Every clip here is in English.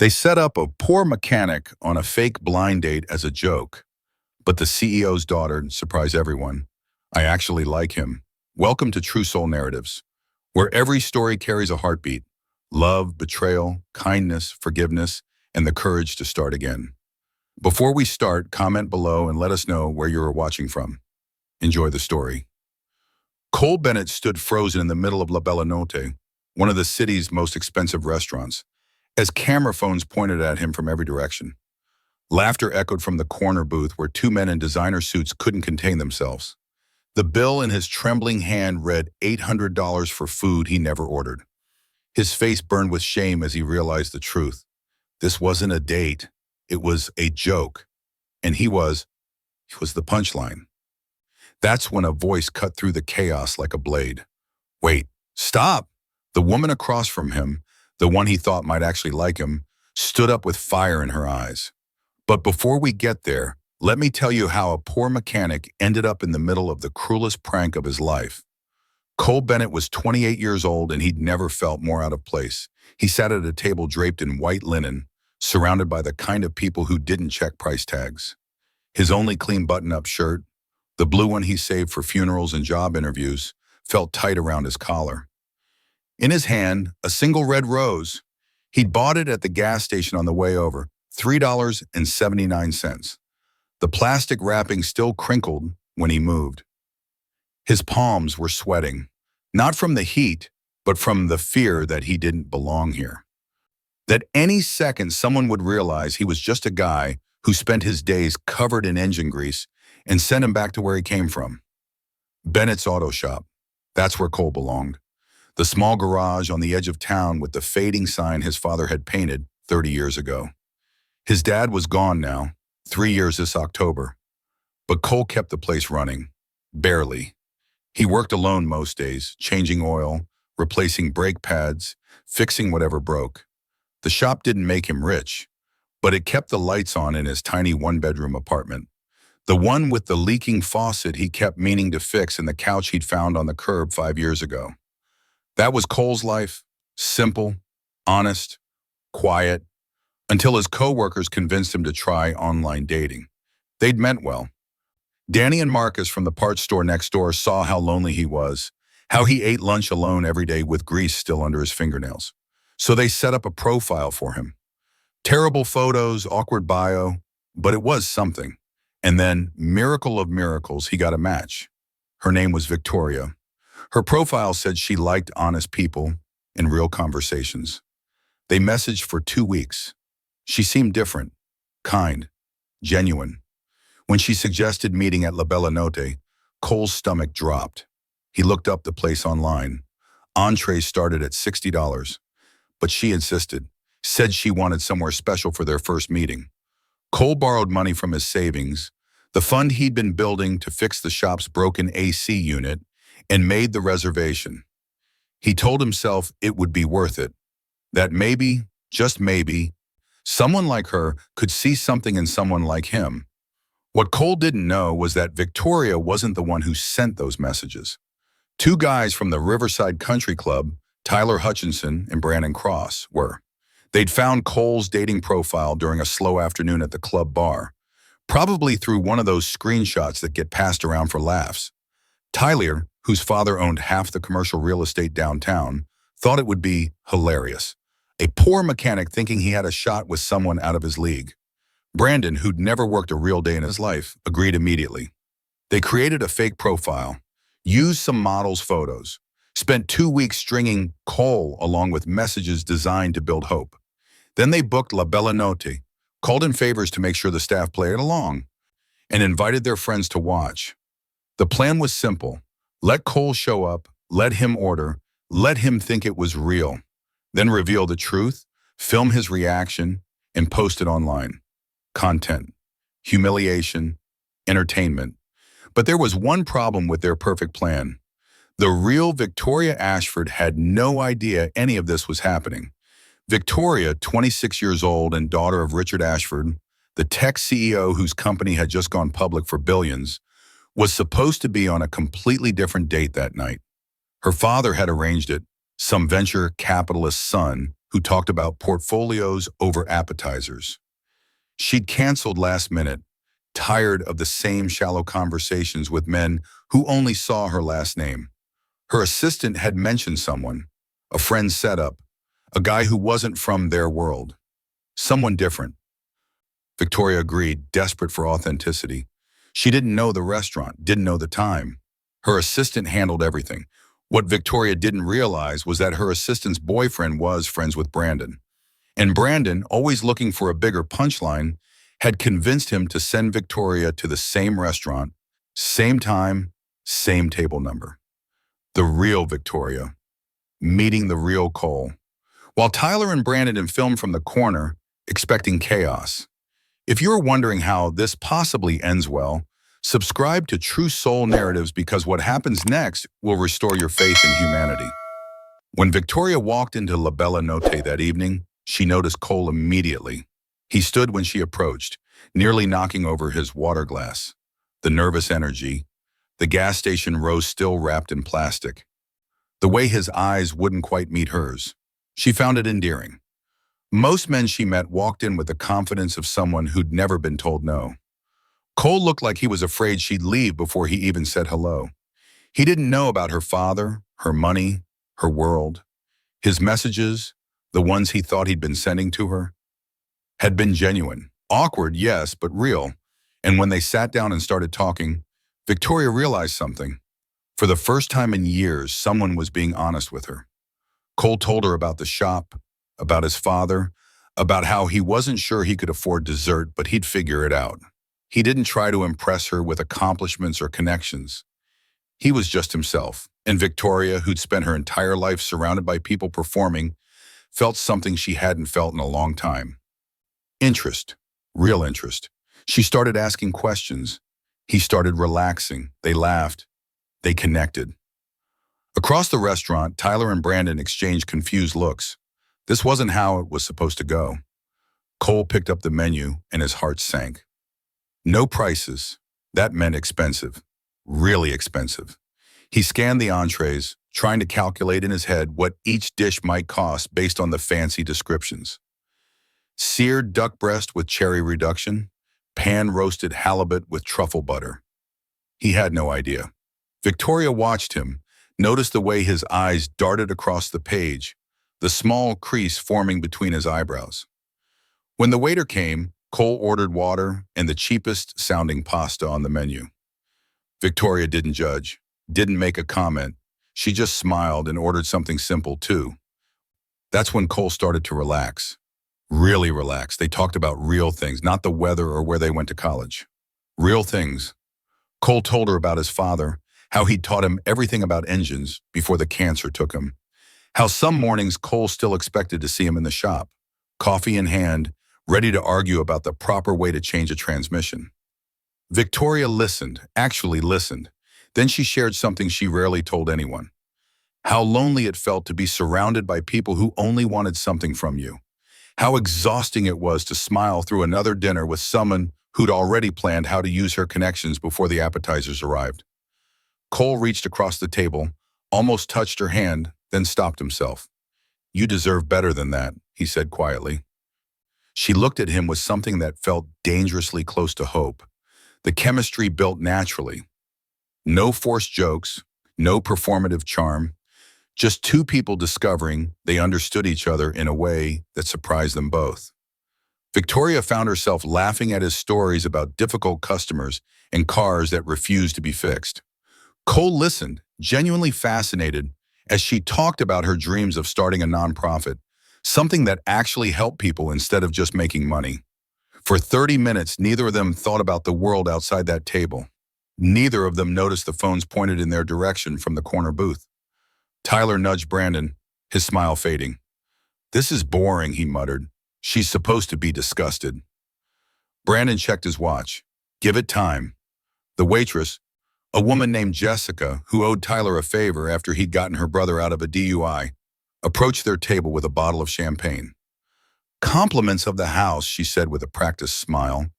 They set up a poor mechanic on a fake blind date as a joke, but the CEO's daughter surprised everyone. I actually like him. Welcome to TrueSoul Narratives, where every story carries a heartbeat: love, betrayal, kindness, forgiveness, and the courage to start again. Before we start, comment below and let us know where you are watching from. Enjoy the story. Cole Bennett stood frozen in the middle of La Bella Notte, one of the city's most expensive restaurants, as camera phones pointed at him from every direction. Laughter echoed from the corner booth where two men in designer suits couldn't contain themselves. The bill in his trembling hand read $800 for food he never ordered. His face burned with shame as he realized the truth. This wasn't a date. It was a joke. And he was the punchline. That's when a voice cut through the chaos like a blade. Wait, stop! The woman across from him, the one he thought might actually like him, stood up with fire in her eyes. But before we get there, let me tell you how a poor mechanic ended up in the middle of the cruelest prank of his life. Cole Bennett was 28 years old and he'd never felt more out of place. He sat at a table draped in white linen, surrounded by the kind of people who didn't check price tags. His only clean button-up shirt, the blue one he saved for funerals and job interviews, felt tight around his collar. In his hand, a single red rose. He'd bought it at the gas station on the way over, $3.79. The plastic wrapping still crinkled when he moved. His palms were sweating, not from the heat, but from the fear that he didn't belong here. That any second someone would realize he was just a guy who spent his days covered in engine grease and sent him back to where he came from. Bennett's auto shop. That's where Cole belonged. The small garage on the edge of town with the fading sign his father had painted 30 years ago. His dad was gone now, 3 years this October. But Cole kept the place running. Barely. He worked alone most days, changing oil, replacing brake pads, fixing whatever broke. The shop didn't make him rich, but it kept the lights on in his tiny one-bedroom apartment. The one with the leaking faucet he kept meaning to fix and the couch he'd found on the curb 5 years ago. That was Cole's life. Simple, honest, quiet, until his co-workers convinced him to try online dating. They'd meant well. Danny and Marcus from the parts store next door saw how lonely he was, how he ate lunch alone every day with grease still under his fingernails. So they set up a profile for him. Terrible photos, awkward bio, but it was something. And then, miracle of miracles, he got a match. Her name was Victoria. Her profile said she liked honest people and real conversations. They messaged for 2 weeks. She seemed different, kind, genuine. When she suggested meeting at La Bella Notte, Cole's stomach dropped. He looked up the place online. Entrees started at $60, but she insisted, said she wanted somewhere special for their first meeting. Cole borrowed money from his savings, the fund he'd been building to fix the shop's broken AC unit, and made the reservation. He told himself it would be worth it, that maybe, just maybe, someone like her could see something in someone like him. What Cole didn't know was that Victoria wasn't the one who sent those messages. Two guys from the Riverside Country Club, Tyler Hutchinson and Brandon Cross, were. They'd found Cole's dating profile during a slow afternoon at the club bar, probably through one of those screenshots that get passed around for laughs. Tyler, whose father owned half the commercial real estate downtown, thought it would be hilarious. A poor mechanic thinking he had a shot with someone out of his league. Brandon, who'd never worked a real day in his life, agreed immediately. They created a fake profile, used some models' photos, spent 2 weeks stringing Cole along with messages designed to build hope. Then they booked La Bella Notte, called in favors to make sure the staff played along, and invited their friends to watch. The plan was simple. Let Cole show up, let him order, let him think it was real, then reveal the truth, film his reaction, and post it online. Content, humiliation, entertainment. But there was one problem with their perfect plan. The real Victoria Ashford had no idea any of this was happening. Victoria, 26 years old and daughter of Richard Ashford, the tech CEO whose company had just gone public for billions, was supposed to be on a completely different date that night. Her father had arranged it, some venture capitalist's son who talked about portfolios over appetizers. She'd canceled last minute, tired of the same shallow conversations with men who only saw her last name. Her assistant had mentioned someone, a friend set up, a guy who wasn't from their world, someone different. Victoria agreed, desperate for authenticity. She didn't know the restaurant, didn't know the time. Her assistant handled everything. What Victoria didn't realize was that her assistant's boyfriend was friends with Brandon. And Brandon, always looking for a bigger punchline, had convinced him to send Victoria to the same restaurant, same time, same table number. The real Victoria, meeting the real Cole. While Tyler and Brandon filmed from the corner, expecting chaos. If you're wondering how this possibly ends well, subscribe to TrueSoul Narratives because what happens next will restore your faith in humanity. When Victoria walked into La Bella Notte that evening, she noticed Cole immediately. He stood when she approached, nearly knocking over his water glass. The nervous energy, the gas station rose still wrapped in plastic. The way his eyes wouldn't quite meet hers. She found it endearing. Most men she met walked in with the confidence of someone who'd never been told no. Cole looked like he was afraid she'd leave before he even said hello. He didn't know about her father, her money, her world. His messages, the ones he thought he'd been sending to her, had been genuine. Awkward, yes, but real. And when they sat down and started talking, Victoria realized something. For the first time in years, someone was being honest with her. Cole told her about the shop, about his father, about how he wasn't sure he could afford dessert, but he'd figure it out. He didn't try to impress her with accomplishments or connections. He was just himself. And Victoria, who'd spent her entire life surrounded by people performing, felt something she hadn't felt in a long time. Interest. Real interest. She started asking questions. He started relaxing. They laughed. They connected. Across the restaurant, Tyler and Brandon exchanged confused looks. This wasn't how it was supposed to go. Cole picked up the menu and his heart sank. No prices. That meant expensive. Really expensive. He scanned the entrees, trying to calculate in his head what each dish might cost based on the fancy descriptions. Seared duck breast with cherry reduction, pan-roasted halibut with truffle butter. He had no idea. Victoria watched him, noticed the way his eyes darted across the page, the small crease forming between his eyebrows. When the waiter came, Cole ordered water and the cheapest sounding pasta on the menu. Victoria didn't judge, didn't make a comment. She just smiled and ordered something simple too. That's when Cole started to relax. Really relax. They talked about real things, not the weather or where they went to college. Real things. Cole told her about his father, how he'd taught him everything about engines before the cancer took him. How some mornings Cole still expected to see him in the shop, coffee in hand, ready to argue about the proper way to change a transmission. Victoria listened, actually listened. Then she shared something she rarely told anyone. How lonely it felt to be surrounded by people who only wanted something from you. How exhausting it was to smile through another dinner with someone who'd already planned how to use her connections before the appetizers arrived. Cole reached across the table, almost touched her hand, then stopped himself. "You deserve better than that," he said quietly. She looked at him with something that felt dangerously close to hope. The chemistry built naturally. No forced jokes, no performative charm, just two people discovering they understood each other in a way that surprised them both. Victoria found herself laughing at his stories about difficult customers and cars that refused to be fixed. Cole listened, genuinely fascinated, as she talked about her dreams of starting a nonprofit, something that actually helped people instead of just making money. For 30 minutes, neither of them thought about the world outside that table. Neither of them noticed the phones pointed in their direction from the corner booth. Tyler nudged Brandon, his smile fading. "This is boring," he muttered. "She's supposed to be disgusted." Brandon checked his watch. "Give it time." The waitress, a woman named Jessica, who owed Tyler a favor after he'd gotten her brother out of a DUI, approached their table with a bottle of champagne. "Compliments of the house," she said with a practiced smile.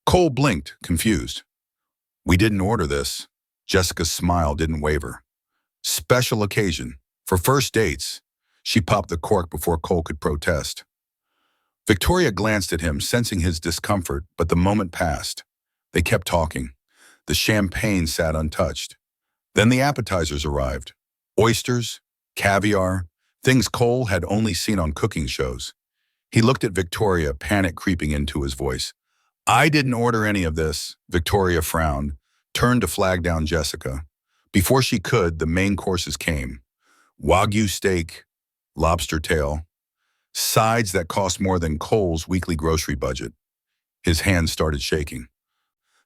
Cole blinked, confused. "We didn't order this." Jessica's smile didn't waver. "Special occasion. For first dates." She popped the cork before Cole could protest. Victoria glanced at him, sensing his discomfort, but the moment passed. They kept talking. The champagne sat untouched. Then the appetizers arrived. Oysters, caviar, things Cole had only seen on cooking shows. He looked at Victoria, panic creeping into his voice. I didn't order any of this, Victoria frowned, turned to flag down Jessica. Before she could, the main courses came. Wagyu steak, lobster tail, sides that cost more than Cole's weekly grocery budget. His hands started shaking.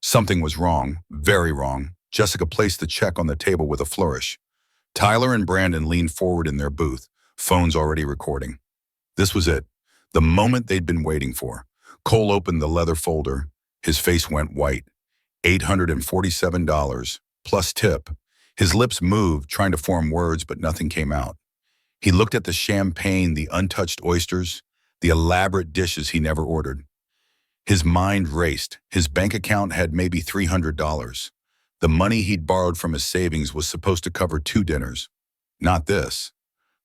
Something was wrong, very wrong. Jessica placed the check on the table with a flourish. Tyler and Brandon leaned forward in their booth, phones already recording. This was it, the moment they'd been waiting for. Cole opened the leather folder. His face went white. $847, plus tip. His lips moved, trying to form words, but nothing came out. He looked at the champagne, the untouched oysters, the elaborate dishes he never ordered. His mind raced. His bank account had maybe $300. The money he'd borrowed from his savings was supposed to cover 2 dinners. Not this.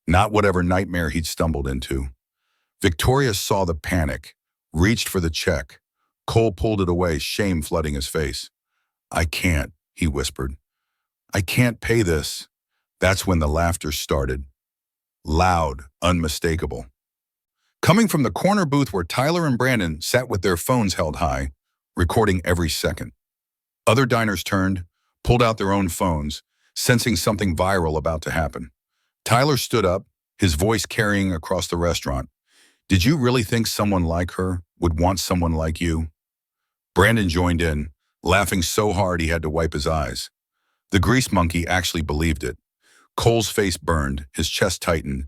Not whatever nightmare he'd stumbled into. Victoria saw the panic, reached for the check. Cole pulled it away, shame flooding his face. I can't, he whispered. I can't pay this. That's when the laughter started. Loud, unmistakable. Coming from the corner booth where Tyler and Brandon sat with their phones held high, recording every second. Other diners turned, pulled out their own phones, sensing something viral about to happen. Tyler stood up, his voice carrying across the restaurant. Did you really think someone like her would want someone like you? Brandon joined in, laughing so hard he had to wipe his eyes. The grease monkey actually believed it. Cole's face burned, his chest tightened.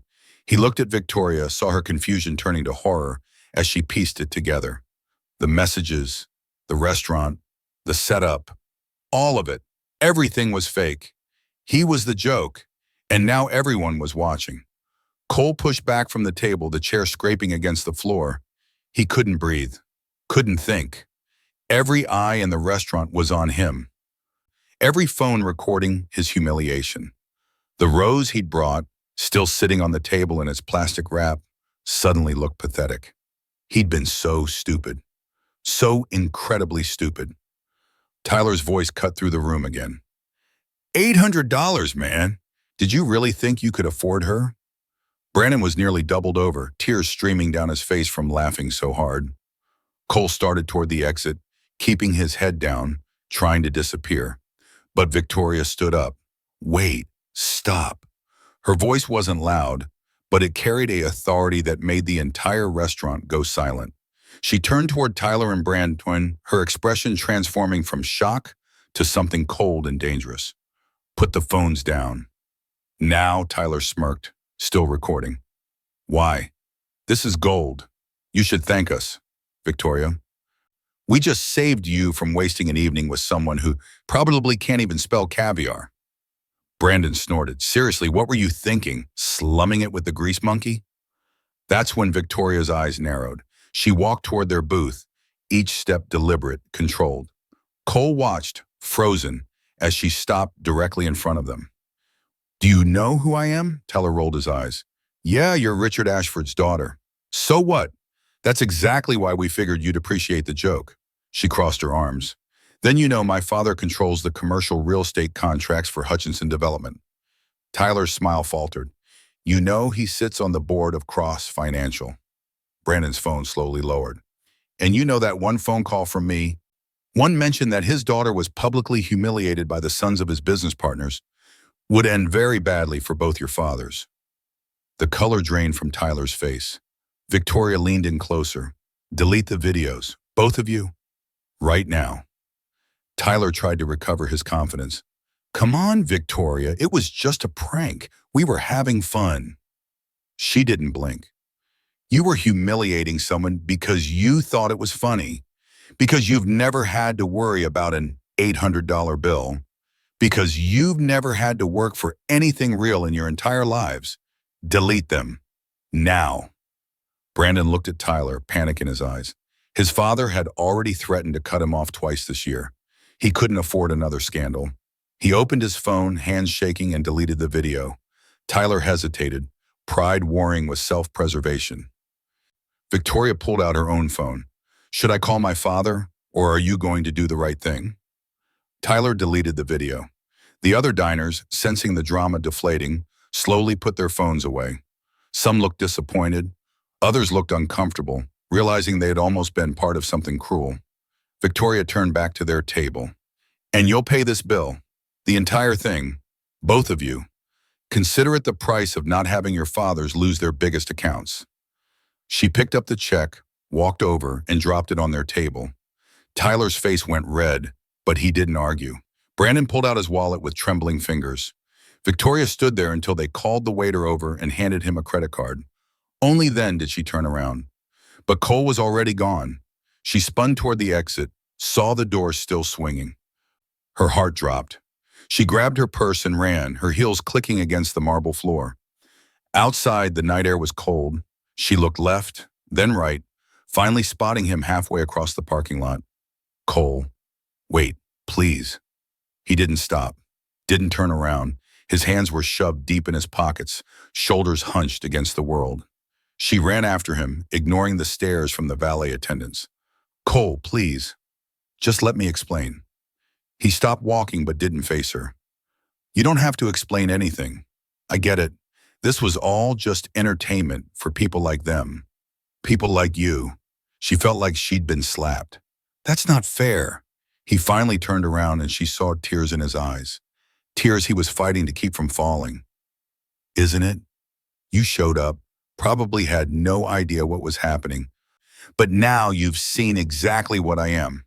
He looked at Victoria, saw her confusion turning to horror as she pieced it together. The messages, the restaurant, the setup, all of it, everything was fake. He was the joke, and now everyone was watching. Cole pushed back from the table, the chair scraping against the floor. He couldn't breathe, couldn't think. Every eye in the restaurant was on him. Every phone recording his humiliation. The rose he'd brought, still sitting on the table in its plastic wrap, suddenly looked pathetic. He'd been so stupid. So incredibly stupid. Tyler's voice cut through the room again. $800, man. Did you really think you could afford her? Brandon was nearly doubled over, tears streaming down his face from laughing so hard. Cole started toward the exit, keeping his head down, trying to disappear. But Victoria stood up. Wait, stop. Her voice wasn't loud, but it carried an authority that made the entire restaurant go silent. She turned toward Tyler and Brandon, her expression transforming from shock to something cold and dangerous. Put the phones down. Now, Tyler smirked, still recording. Why? This is gold. You should thank us, Victoria. We just saved you from wasting an evening with someone who probably can't even spell caviar. Brandon snorted. Seriously, what were you thinking? Slumming it with the grease monkey? That's when Victoria's eyes narrowed. She walked toward their booth, each step deliberate, controlled. Cole watched, frozen, as she stopped directly in front of them. Do you know who I am? Teller rolled his eyes. Yeah, you're Richard Ashford's daughter. So what? That's exactly why we figured you'd appreciate the joke. She crossed her arms. Then you know my father controls the commercial real estate contracts for Hutchinson Development. Tyler's smile faltered. You know he sits on the board of Cross Financial. Brandon's phone slowly lowered. And you know that one phone call from me, one mention that his daughter was publicly humiliated by the sons of his business partners, would end very badly for both your fathers. The color drained from Tyler's face. Victoria leaned in closer. Delete the videos, both of you, right now. Tyler tried to recover his confidence. Come on, Victoria, it was just a prank. We were having fun. She didn't blink. You were humiliating someone because you thought it was funny, because you've never had to worry about an $800 bill, because you've never had to work for anything real in your entire lives. Delete them. Now. Brandon looked at Tyler, panic in his eyes. His father had already threatened to cut him off twice this year. He couldn't afford another scandal. He opened his phone, hands shaking, and deleted the video. Tyler hesitated. pride warring with self-preservation. Victoria pulled out her own phone. Should I call my father, or are you going to do the right thing? Tyler deleted the video. The other diners, sensing the drama deflating, slowly put their phones away. Some looked disappointed. Others looked uncomfortable, realizing they had almost been part of something cruel. Victoria turned back to their table. And you'll pay this bill. The entire thing. Both of you. Consider it the price of not having your fathers lose their biggest accounts. She picked up the check, walked over, and dropped it on their table. Tyler's face went red, but he didn't argue. Brandon pulled out his wallet with trembling fingers. Victoria stood there until they called the waiter over and handed him a credit card. Only then did she turn around. But Cole was already gone. She spun toward the exit, saw the door still swinging. Her heart dropped. She grabbed her purse and ran, her heels clicking against the marble floor. Outside, the night air was cold. She looked left, then right, finally spotting him halfway across the parking lot. Cole, wait, please. He didn't stop, didn't turn around. His hands were shoved deep in his pockets, shoulders hunched against the world. She ran after him, ignoring the stares from the valet attendants. Cole, please. Just let me explain. He stopped walking but didn't face her. You don't have to explain anything. I get it. This was all just entertainment for people like them. People like you. She felt like she'd been slapped. That's not fair. He finally turned around and she saw tears in his eyes. Tears he was fighting to keep from falling. Isn't it? You showed up, probably had no idea what was happening. But now you've seen exactly what I am.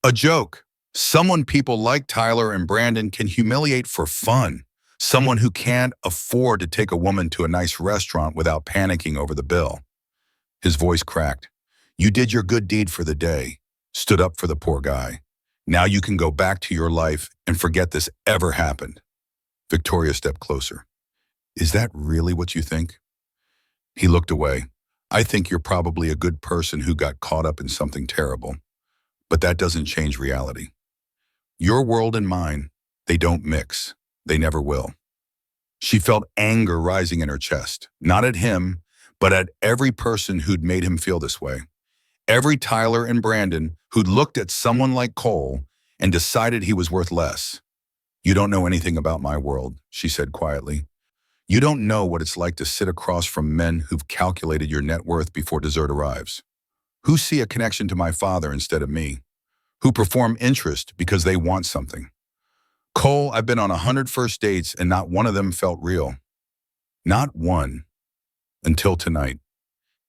A joke. Someone people like Tyler and Brandon can humiliate for fun. Someone who can't afford to take a woman to a nice restaurant without panicking over the bill. His voice cracked. You did your good deed for the day. Stood up for the poor guy. Now you can go back to your life and forget this ever happened. Victoria stepped closer. Is that really what you think? He looked away. I think you're probably a good person who got caught up in something terrible. But that doesn't change reality. Your world and mine, they don't mix. They never will. She felt anger rising in her chest, not at him, but at every person who'd made him feel this way. Every Tyler and Brandon who'd looked at someone like Cole and decided he was worth less. You don't know anything about my world, she said quietly. You don't know what it's like to sit across from men who've calculated your net worth before dessert arrives. Who see a connection to my father instead of me. Who perform interest because they want something. Cole, I've been on 100 first dates and not one of them felt real. Not one. Until tonight.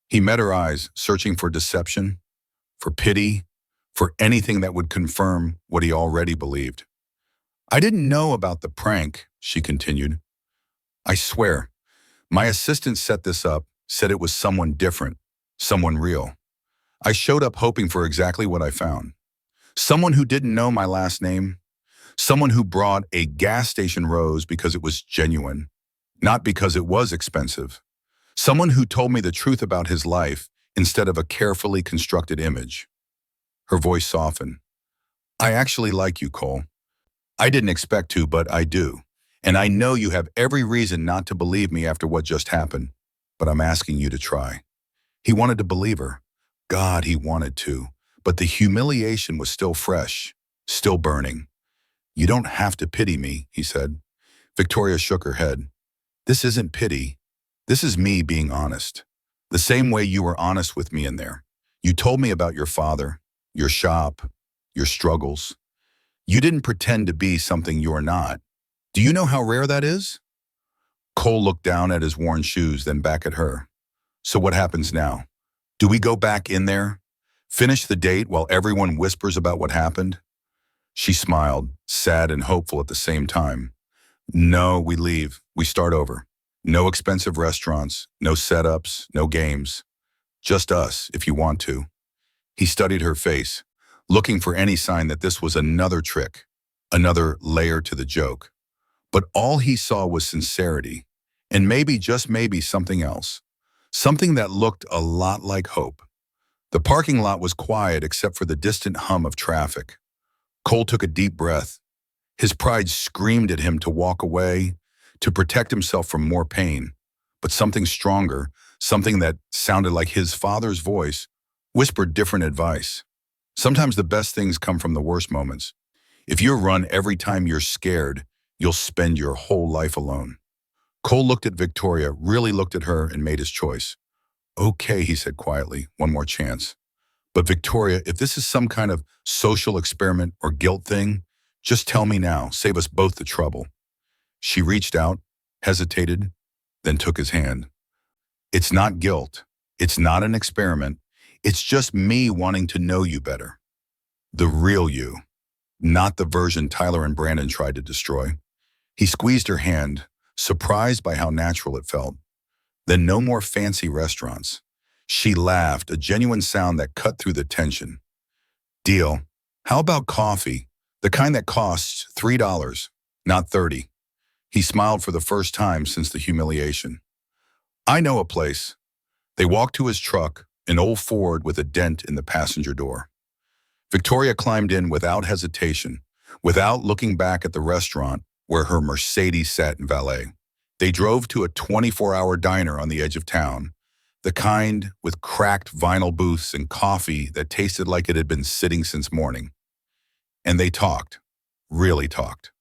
He met her eyes, searching for deception, for pity, for anything that would confirm what he already believed. I didn't know about the prank, she continued. I swear, my assistant set this up, said it was someone different, someone real. I showed up hoping for exactly what I found. Someone who didn't know my last name. Someone who brought a gas station rose because it was genuine, not because it was expensive. Someone who told me the truth about his life instead of a carefully constructed image. Her voice softened. I actually like you, Cole. I didn't expect to, but I do. And I know you have every reason not to believe me after what just happened, but I'm asking you to try. He wanted to believe her. God, he wanted to. But the humiliation was still fresh, still burning. You don't have to pity me, he said. Victoria shook her head. This isn't pity. This is me being honest. The same way you were honest with me in there. You told me about your father, your shop, your struggles. You didn't pretend to be something you're not. Do you know how rare that is? Cole looked down at his worn shoes, then back at her. So what happens now? Do we go back in there? Finish the date while everyone whispers about what happened? She smiled, sad and hopeful at the same time. No, we leave. We start over. No expensive restaurants, no setups, no games. Just us, if you want to. He studied her face, looking for any sign that this was another trick, another layer to the joke. But all he saw was sincerity, and maybe, just maybe, something else. Something that looked a lot like hope. The parking lot was quiet except for the distant hum of traffic. Cole took a deep breath. His pride screamed at him to walk away, to protect himself from more pain. but something stronger, something that sounded like his father's voice, whispered different advice. Sometimes the best things come from the worst moments. If you run every time you're scared, you'll spend your whole life alone. Cole looked at Victoria, really looked at her, and made his choice. Okay, he said quietly, one more chance. But Victoria, if this is some kind of social experiment or guilt thing, just tell me now, save us both the trouble. She reached out, hesitated, then took his hand. It's not guilt. It's not an experiment. It's just me wanting to know you better. The real you, not the version Tyler and Brandon tried to destroy. He squeezed her hand, surprised by how natural it felt. Then no more fancy restaurants. She laughed, a genuine sound that cut through the tension. Deal. How about coffee? The kind that costs $3, not 30. He smiled for the first time since the humiliation. I know a place. They walked to his truck, an old Ford with a dent in the passenger door. Victoria climbed in without hesitation, without looking back at the restaurant where her Mercedes sat in valet. They drove to a 24-hour diner on the edge of town, the kind with cracked vinyl booths and coffee that tasted like it had been sitting since morning. And they talked, really talked.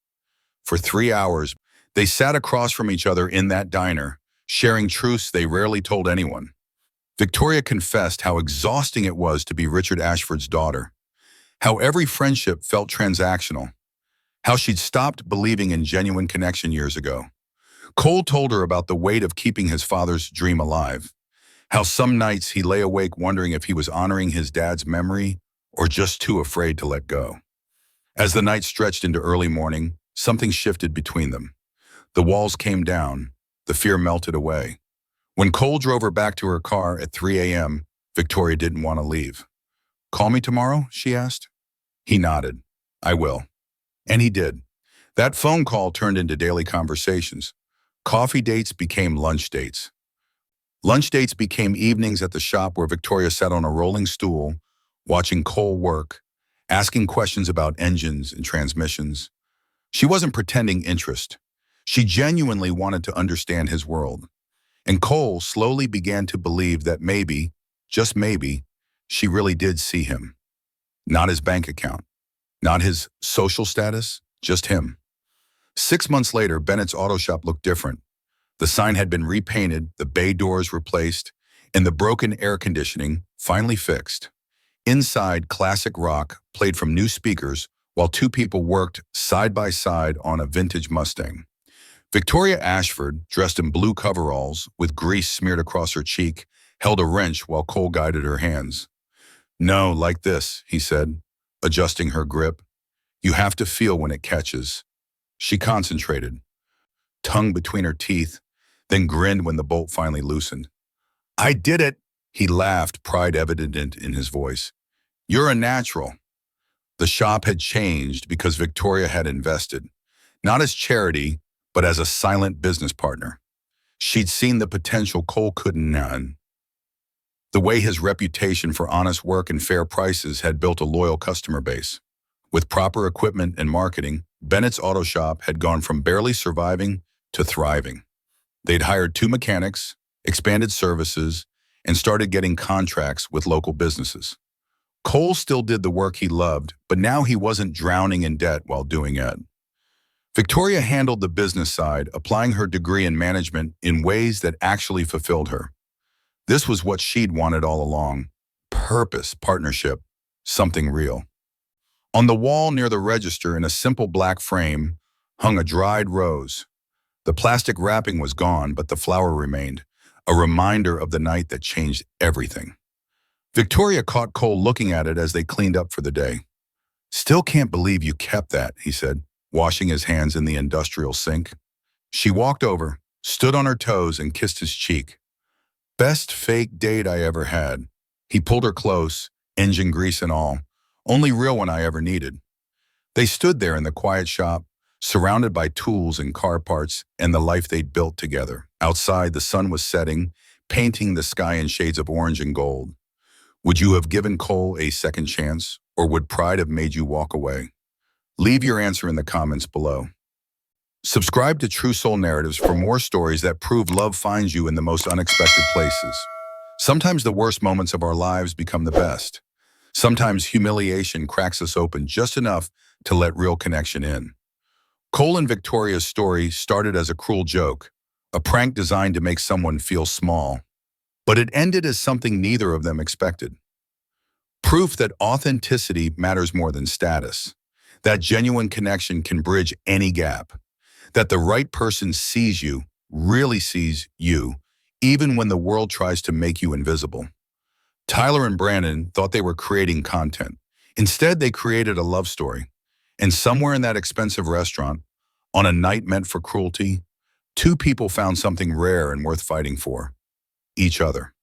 For 3 hours, they sat across from each other in that diner, sharing truths they rarely told anyone. Victoria confessed how exhausting it was to be Richard Ashford's daughter, how every friendship felt transactional, how she'd stopped believing in genuine connection years ago. Cole told her about the weight of keeping his father's dream alive, how some nights he lay awake wondering if he was honoring his dad's memory or just too afraid to let go. As the night stretched into early morning, something shifted between them. The walls came down, the fear melted away. When Cole drove her back to her car at 3 a.m., Victoria didn't want to leave. Call me tomorrow, she asked. He nodded. I will. And he did. That phone call turned into daily conversations. Coffee dates became lunch dates. Lunch dates became evenings at the shop where Victoria sat on a rolling stool, watching Cole work, asking questions about engines and transmissions. She wasn't pretending interest. She genuinely wanted to understand his world. And Cole slowly began to believe that maybe, just maybe, she really did see him. Not his bank account, not his social status, just him. 6 months later, Bennett's auto shop looked different. The sign had been repainted, the bay doors replaced, and the broken air conditioning finally fixed. Inside, classic rock played from new speakers while two people worked side by side on a vintage Mustang. Victoria Ashford, dressed in blue coveralls with grease smeared across her cheek, held a wrench while Cole guided her hands. No, like this, he said, adjusting her grip. You have to feel when it catches. She concentrated, tongue between her teeth, then grinned when the bolt finally loosened. I did it, he laughed, pride evident in his voice. You're a natural. The shop had changed because Victoria had invested, not as charity, but as a silent business partner. She'd seen the potential Cole couldn't none. The way his reputation for honest work and fair prices had built a loyal customer base. With proper equipment and marketing, Bennett's auto shop had gone from barely surviving to thriving. They'd hired 2 mechanics, expanded services, and started getting contracts with local businesses. Cole still did the work he loved, but now he wasn't drowning in debt while doing it. Victoria handled the business side, applying her degree in management in ways that actually fulfilled her. This was what she'd wanted all along. Purpose, partnership, something real. On the wall near the register in a simple black frame hung a dried rose. The plastic wrapping was gone, but the flower remained, a reminder of the night that changed everything. Victoria caught Cole looking at it as they cleaned up for the day. Still can't believe you kept that, he said, washing his hands in the industrial sink. She walked over, stood on her toes, and kissed his cheek. Best fake date I ever had. He pulled her close, engine grease and all. Only real one I ever needed. They stood there in the quiet shop, surrounded by tools and car parts and the life they'd built together. Outside, the sun was setting, painting the sky in shades of orange and gold. Would you have given Cole a second chance, or would pride have made you walk away? Leave your answer in the comments below. Subscribe to TrueSoul Narratives for more stories that prove love finds you in the most unexpected places. Sometimes the worst moments of our lives become the best. Sometimes humiliation cracks us open just enough to let real connection in. Cole and Victoria's story started as a cruel joke, a prank designed to make someone feel small. But it ended as something neither of them expected. Proof that authenticity matters more than status. That genuine connection can bridge any gap. That the right person sees you, really sees you, even when the world tries to make you invisible. Tyler and Brandon thought they were creating content. Instead, they created a love story. And somewhere in that expensive restaurant, on a night meant for cruelty, two people found something rare and worth fighting for: each other.